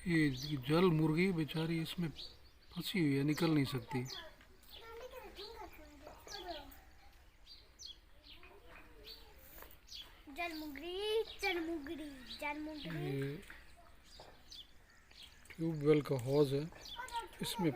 ये जल मुर्गी बेचारी इसमें फंसी हुई है, निकल नहीं सकती। जल मुगरी, जल मुगरी, जल मुगरी। ये ट्यूबवेल का हौज है, इसमें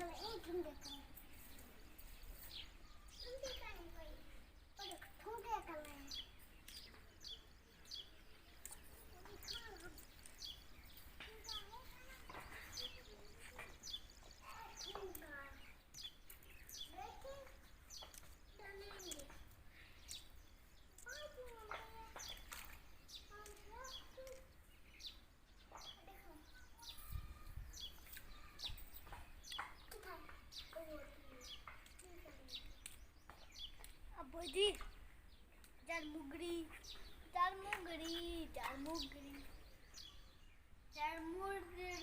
बोधी जल मुगरी, जल मुगरी, जल मुगरी, जल Mugri.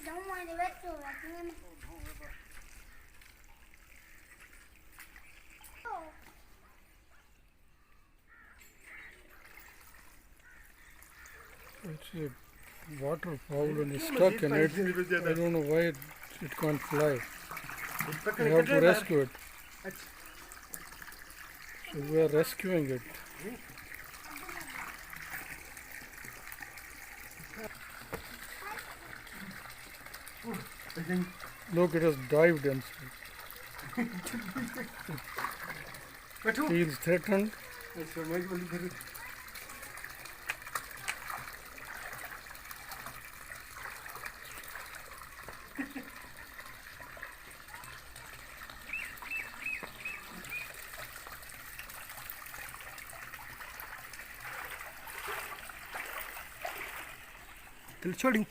Don't want to let go of him. it's a waterfowl and it's stuck in it. I don't know why it can't fly. We have to rescue it. So we are rescuing it. Look, it has dived inside. Feels threatened. छोड़ी